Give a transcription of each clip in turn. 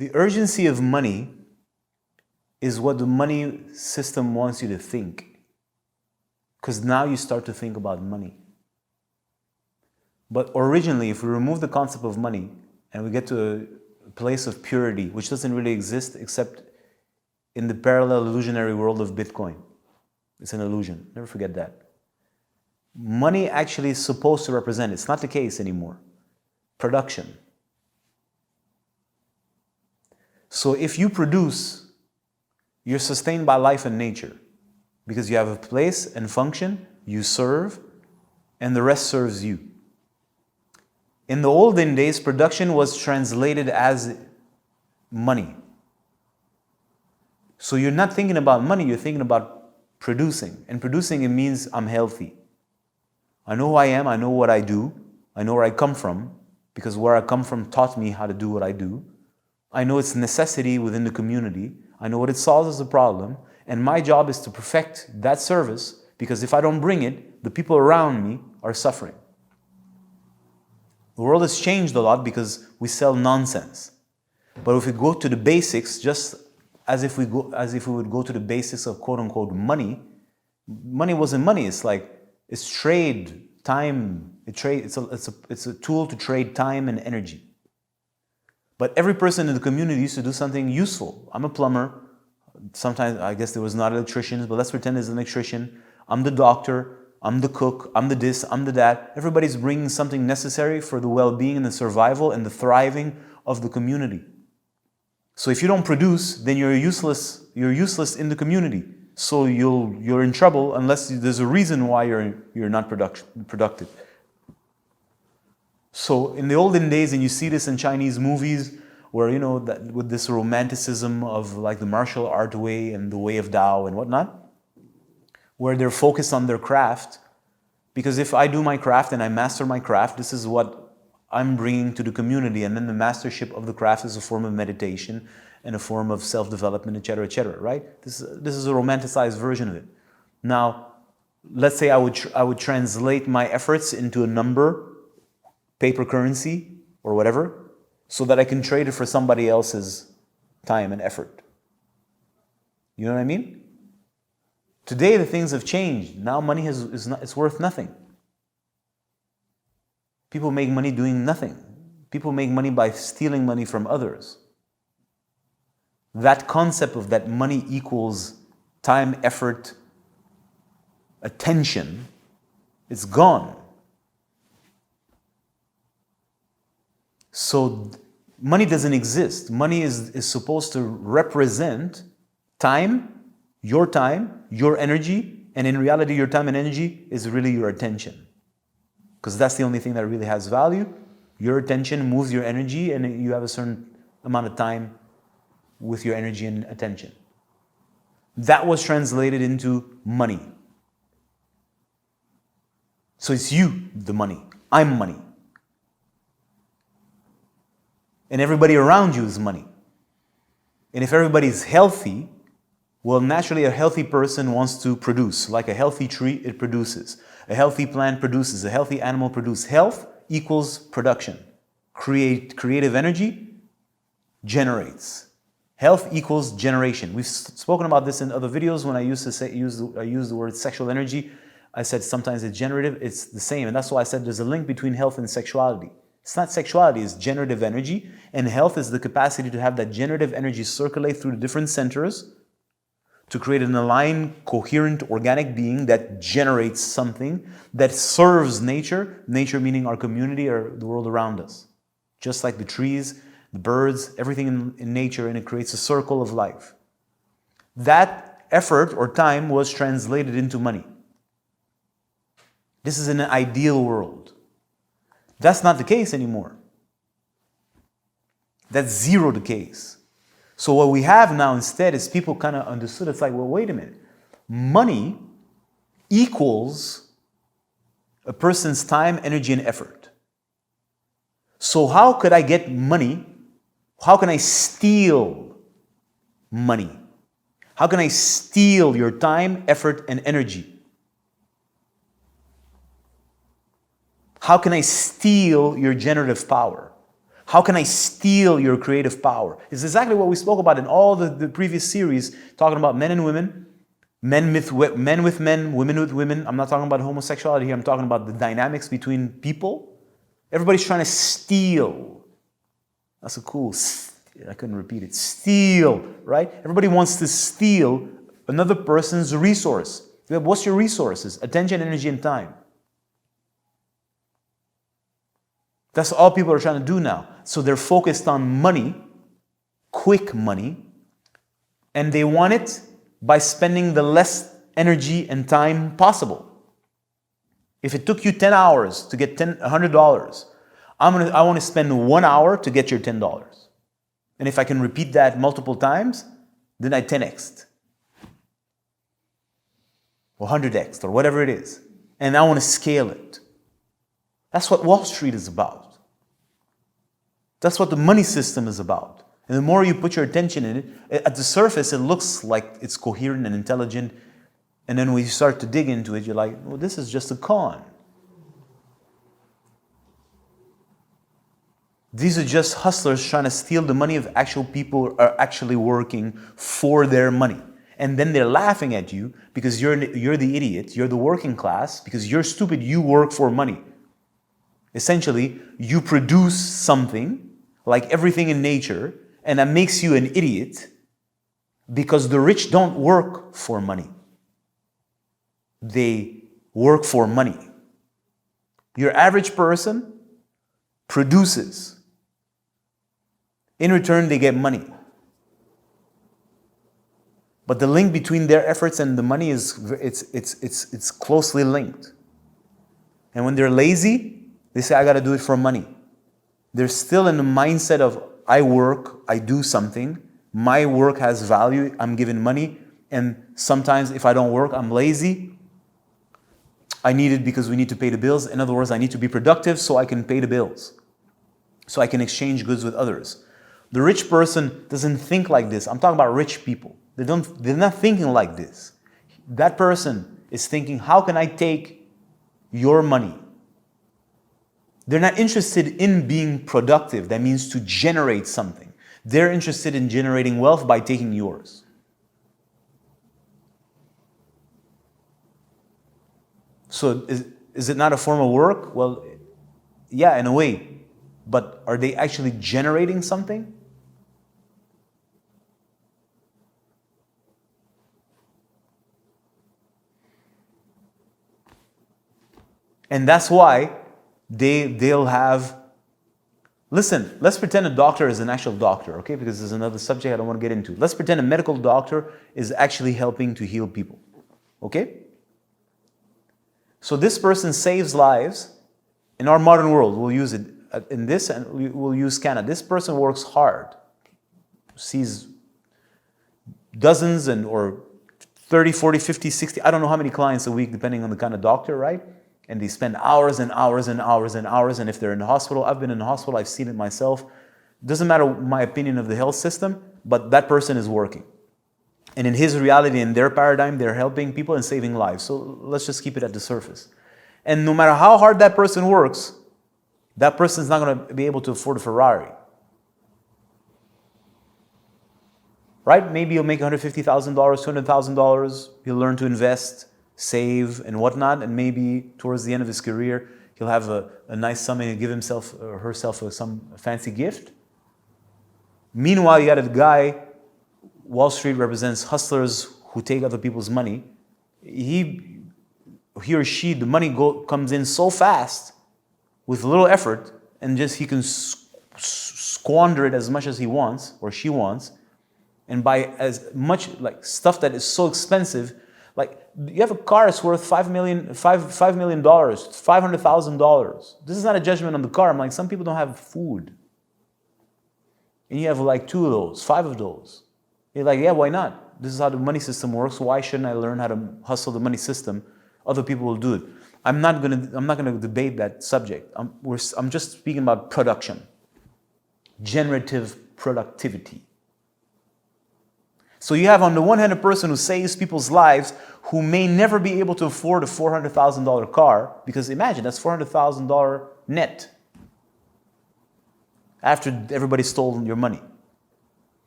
The urgency of money is what the money system wants you to think. Because now you start to think about money. But originally, if we remove the concept of money and we get to a place of purity, which doesn't really exist except in the parallel illusionary world of Bitcoin. It's an illusion. Never forget that. Money actually is supposed to represent, it's not the case anymore, production. So if you produce, you're sustained by life and nature because you have a place and function, you serve, and the rest serves you. In the olden days, production was translated as money. So you're not thinking about money, you're thinking about producing. And producing, it means I'm healthy. I know who I am, I know what I do, I know where I come from, because where I come from taught me how to do what I do. I know its necessity within the community. I know what it solves as a problem. And my job is to perfect that service, because if I don't bring it, the people around me are suffering. The world has changed a lot because we sell nonsense. But if we go to the basics, just as if we would go to the basics of quote unquote money, money wasn't money. It's trade, time. It's a tool to trade time and energy. But every person in the community used to do something useful. I'm a plumber. Sometimes I guess there was not electricians, but let's pretend there's an electrician. I'm the doctor. I'm the cook. I'm the this. I'm the that. Everybody's bringing something necessary for the well-being and the survival and the thriving of the community. So if you don't produce, then you're useless. You're useless in the community. So you're in trouble unless there's a reason why you're not productive. So in the olden days, and you see this in Chinese movies, where that with this romanticism of like the martial art way and the way of Tao and whatnot, where they're focused on their craft, because if I do my craft and I master my craft, this is what I'm bringing to the community, and then the mastership of the craft is a form of meditation and a form of self-development, etc., right? This is a romanticized version of it. Now, let's say I would translate my efforts into a number, paper currency, or whatever, so that I can trade it for somebody else's time and effort. You know what I mean? Today, the things have changed. Now money it's worth nothing. People make money doing nothing. People make money by stealing money from others. That concept of that money equals time, effort, attention, it's gone. So money doesn't exist. Money is supposed to represent time, your energy, and in reality your time and energy is really your attention. Because that's the only thing that really has value. Your attention moves your energy, and you have a certain amount of time with your energy and attention. That was translated into money. So it's you, the money. I'm money. And everybody around you is money. And if everybody's healthy, well, naturally a healthy person wants to produce. Like a healthy tree, it produces. A healthy plant produces. A healthy animal produces. Health equals production. Creative energy generates. Health equals generation. We've spoken about this in other videos when I used to use the word sexual energy. I said sometimes it's generative, it's the same. And that's why I said there's a link between health and sexuality. It's not sexuality, it's generative energy. And health is the capacity to have that generative energy circulate through the different centers to create an aligned, coherent, organic being that generates something that serves nature, nature meaning our community or the world around us. Just like the trees, the birds, everything in nature, and it creates a circle of life. That effort or time was translated into money. This is an ideal world. That's not the case anymore. That's zero the case. So what we have now instead is people kind of understood, it's like, well, wait a minute. Money equals a person's time, energy, and effort. So how could I get money? How can I steal money? How can I steal your time, effort, and energy? How can I steal your generative power? How can I steal your creative power? It's exactly what we spoke about in all the previous series, talking about men and women, men with men, women with women. I'm not talking about homosexuality here. I'm talking about the dynamics between people. Everybody's trying to steal. That's a cool, I couldn't repeat it. Steal, right? Everybody wants to steal another person's resource. What's your resources? Attention, energy, and time. That's all people are trying to do now. So they're focused on money, quick money, and they want it by spending the less energy and time possible. If it took you 10 hours to get $100, I want to spend 1 hour to get your $10. And if I can repeat that multiple times, then I 10x'd. Or 100x'd, or whatever it is. And I want to scale it. That's what Wall Street is about. That's what the money system is about. And the more you put your attention in it, at the surface it looks like it's coherent and intelligent. And then when you start to dig into it, you're like, well, this is just a con. These are just hustlers trying to steal the money of actual people who are actually working for their money. And then they're laughing at you because you're the idiot, you're the working class, because you're stupid, you work for money. Essentially, you produce something, like everything in nature, and that makes you an idiot because the rich don't work for money. They work for money. Your average person produces. In return, they get money. But the link between their efforts and the money it's closely linked. And when they're lazy, they say, I got to do it for money. They're still in the mindset of, I work, I do something, my work has value, I'm given money, and sometimes if I don't work, I'm lazy. I need it because we need to pay the bills. In other words, I need to be productive so I can pay the bills, so I can exchange goods with others. The rich person doesn't think like this. I'm talking about rich people. They're not thinking like this. That person is thinking, how can I take your money? They're not interested in being productive. That means to generate something. They're interested in generating wealth by taking yours. So is it not a form of work? Well, yeah, in a way. But are they actually generating something? And that's why they'll have, listen, let's pretend a doctor is an actual doctor, okay? Because there's another subject I don't want to get into. Let's pretend a medical doctor is actually helping to heal people, okay? So this person saves lives. In our modern world, we'll use it in this, and we'll use Canada. This person works hard, sees dozens or 30, 40, 50, 60, I don't know how many clients a week, depending on the kind of doctor, right? And they spend hours and hours and hours and hours. And if they're in the hospital, I've been in the hospital, I've seen it myself. Doesn't matter my opinion of the health system, but that person is working. And in his reality, in their paradigm, they're helping people and saving lives. So let's just keep it at the surface. And no matter how hard that person works, that person's not going to be able to afford a Ferrari. Right? Maybe he'll make $150,000, $200,000. He'll learn to invest, save, and whatnot. And maybe towards the end of his career, he'll have a nice sum and he'll give himself or herself some fancy gift. Meanwhile, you got a guy, Wall Street represents hustlers who take other people's money. He or she, the money comes in so fast with little effort, and just he can squander it as much as he wants or she wants, and buy as much like stuff that is so expensive. Like you have a car that's worth $5 million, $500,000. This is not a judgment on the car. I'm like, some people don't have food, and you have like 2 of those, 5 of those. You're like, yeah, why not? This is how the money system works. Why shouldn't I learn how to hustle the money system? Other people will do it. I'm not gonna debate that subject. I'm just speaking about production, generative productivity. So you have on the one hand a person who saves people's lives who may never be able to afford a $400,000 car, because imagine that's $400,000 net. after everybody stole your money.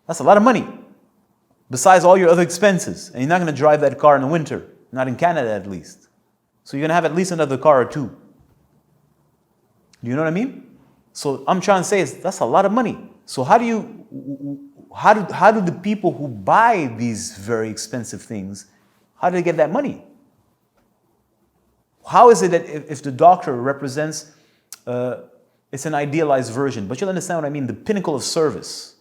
That's a lot of money. Besides all your other expenses. And you're not going to drive that car in the winter. Not in Canada, at least. So you're going to have at least another car or two. Do you know what I mean? So I'm trying to say is that's a lot of money. So how do the people who buy these very expensive things, how do they get that money? How is it that if the doctor represents, it's an idealized version, but you'll understand what I mean, the pinnacle of service,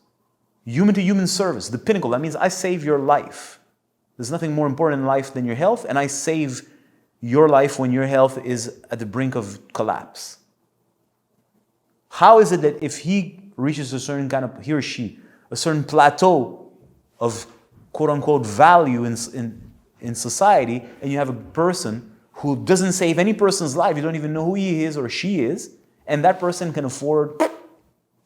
human to human service, the pinnacle, that means I save your life. There's nothing more important in life than your health, and I save your life when your health is at the brink of collapse. How is it that if he reaches a certain kind of, he or she, a certain plateau of quote-unquote value in society, and you have a person who doesn't save any person's life, you don't even know who he is or she is, and that person can afford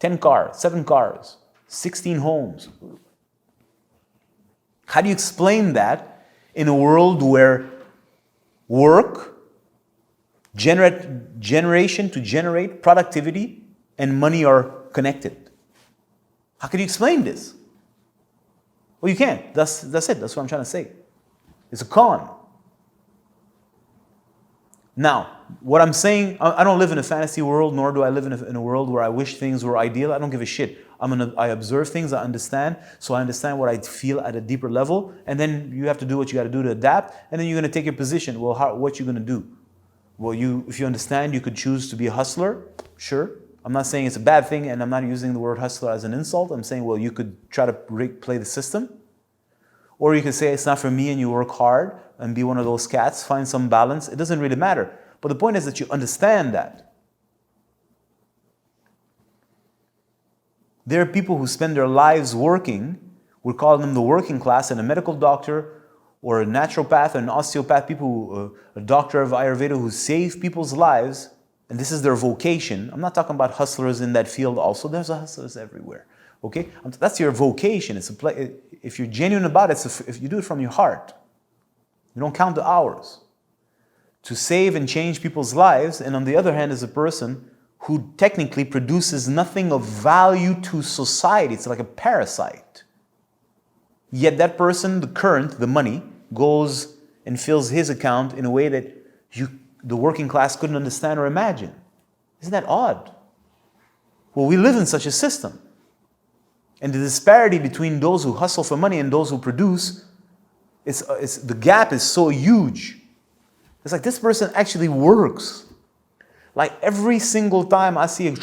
10 cars, 7 cars, 16 homes. How do you explain that in a world where work, generation to generate, productivity, and money are connected? How can you explain this? Well, you can't. That's it. That's what I'm trying to say. It's a con. Now, what I'm saying, I don't live in a fantasy world, nor do I live in a world where I wish things were ideal. I don't give a shit. I observe things, I understand, so I understand what I feel at a deeper level, and then you have to do what you got to do to adapt, and then you're going to take your position. Well, what you going to do? Well, if you understand, you could choose to be a hustler, sure. I'm not saying it's a bad thing, and I'm not using the word hustler as an insult. I'm saying, well, you could try to play the system, or you could say it's not for me, and you work hard and be one of those cats, find some balance. It doesn't really matter. But the point is that you understand that. There are people who spend their lives working. We call them the working class, and a medical doctor or a naturopath or an osteopath, a doctor of Ayurveda who save people's lives, and this is their vocation. I'm not talking about hustlers in that field also. There's hustlers everywhere. Okay? That's your vocation. If you're genuine about it, if you do it from your heart, you don't count the hours. To save and change people's lives, and on the other hand is a person who technically produces nothing of value to society. It's like a parasite. Yet that person, the money, goes and fills his account in a way that the working class couldn't understand or imagine. Isn't that odd? Well, we live in such a system. And the disparity between those who hustle for money and those who produce, the gap is so huge. It's like this person actually works. Like every single time I see the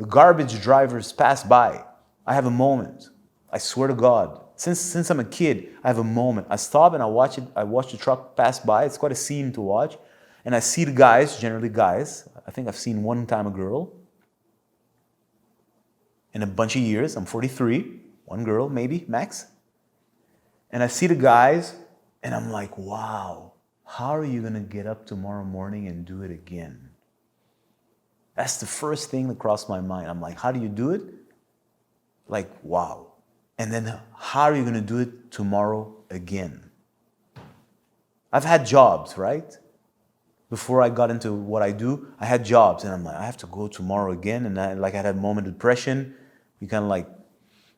garbage drivers pass by, I have a moment. I swear to God. Since I'm a kid, I have a moment. I stop and I watch it. I watch the truck pass by. It's quite a scene to watch. And I see the guys, generally guys. I think I've seen one time a girl in a bunch of years. I'm 43. One girl, maybe, max. And I see the guys, and I'm like, wow, how are you going to get up tomorrow morning and do it again? That's the first thing that crossed my mind. I'm like, how do you do it? Like, wow. And then how are you going to do it tomorrow again? I've had jobs, right? Before I got into what I do, I had jobs. And I'm like, I have to go tomorrow again. And I had a moment of depression. You kind of like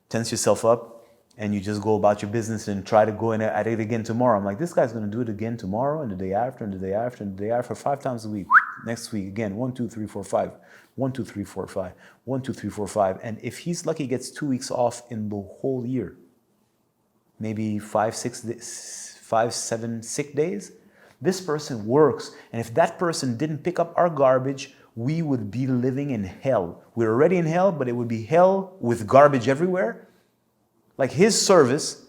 tense yourself up. And you just go about your business and try to go in at it again tomorrow. I'm like, this guy's going to do it again tomorrow and the day after and the day after and the day after 5 times a week. Next week, again, 1, 2, 3, 4, 5. 1, 2, 3, 4, 5. 1, 2, 3, 4, 5. And if he's lucky, he gets 2 weeks off in the whole year. Maybe 5, 7 sick days. This person works. And if that person didn't pick up our garbage, we would be living in hell. We're already in hell, but it would be hell with garbage everywhere. Like his service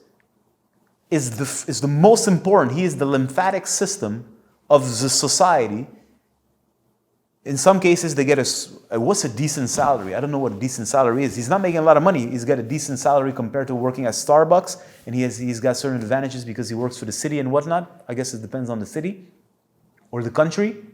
is the most important. He is the lymphatic system of the society. In some cases, they get what's a decent salary? I don't know what a decent salary is. He's not making a lot of money. He's got a decent salary compared to working at Starbucks, and he's got certain advantages because he works for the city and whatnot. I guess it depends on the city or the country.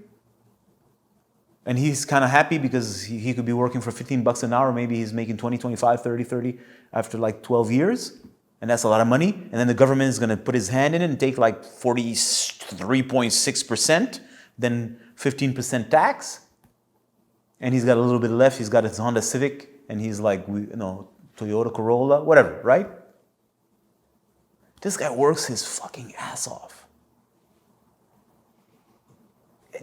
And he's kind of happy because he could be working for $15 an hour. Maybe he's making 20, 25, 30 after like 12 years. And that's a lot of money. And then the government is going to put his hand in it and take like 43.6%, then 15% tax. and he's got a little bit left. He's got his Honda Civic, and he's like, Toyota Corolla, whatever, right? This guy works his fucking ass off.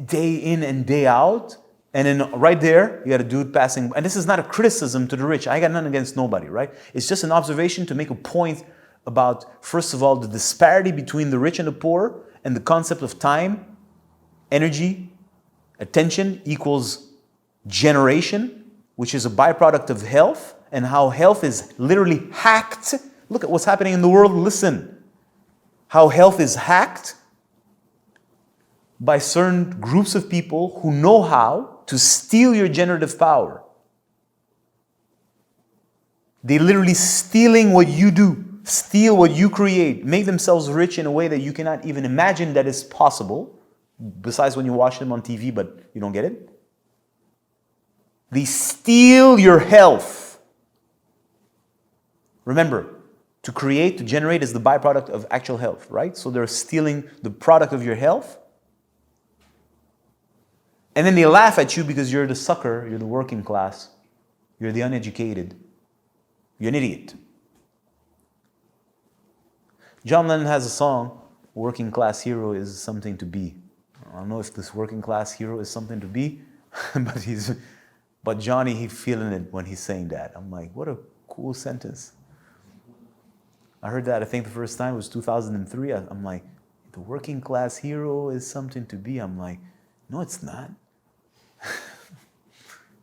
Day in and day out. And then right there, you got a dude passing. And this is not a criticism to the rich. I got nothing against nobody, right? It's just an observation to make a point about, first of all, the disparity between the rich and the poor, and the concept of time, energy, attention equals generation, which is a byproduct of health, and how health is literally hacked. Look at what's happening in the world. Listen. How health is hacked by certain groups of people who know how to steal your generative power. They're literally stealing what you do, steal what you create, make themselves rich in a way that you cannot even imagine that is possible, besides when you watch them on TV, but you don't get it. They steal your health. Remember, to create, to generate is the byproduct of actual health, right? So they're stealing the product of your health. And then they laugh at you because you're the sucker, you're the working class, you're the uneducated, you're an idiot. John Lennon has a song, "Working Class Hero is Something to Be." I don't know if this working class hero is something to be, but Johnny, he's feeling it when he's saying that. I'm like, what a cool sentence. I heard that, I think the first time was 2003. I'm like, the working class hero is something to be. I'm like, no, it's not.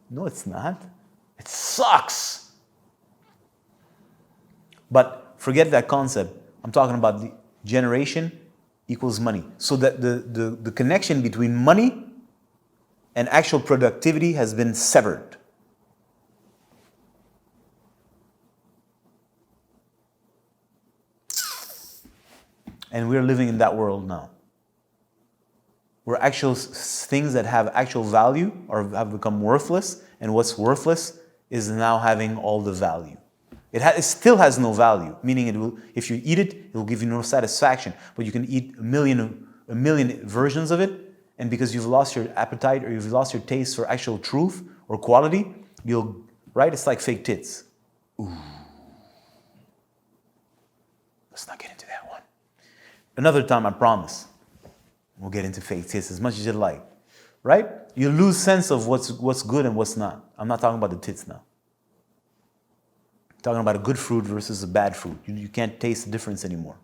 No, it's not. It sucks. But forget that concept. I'm talking about the generation equals money. So that the connection between money and actual productivity has been severed. And we're living in that world now, where actual things that have actual value or have become worthless, and what's worthless is now having all the value. It still has no value, meaning it will, if you eat it, it will give you no satisfaction. But you can eat a million versions of it, and because you've lost your appetite or you've lost your taste for actual truth or quality, right? It's like fake tits. Ooh. Let's not get into that one. Another time, I promise. We'll get into fake tits as much as you like, right? You lose sense of what's good and what's not. I'm not talking about the tits now. I'm talking about a good fruit versus a bad fruit. You can't taste the difference anymore.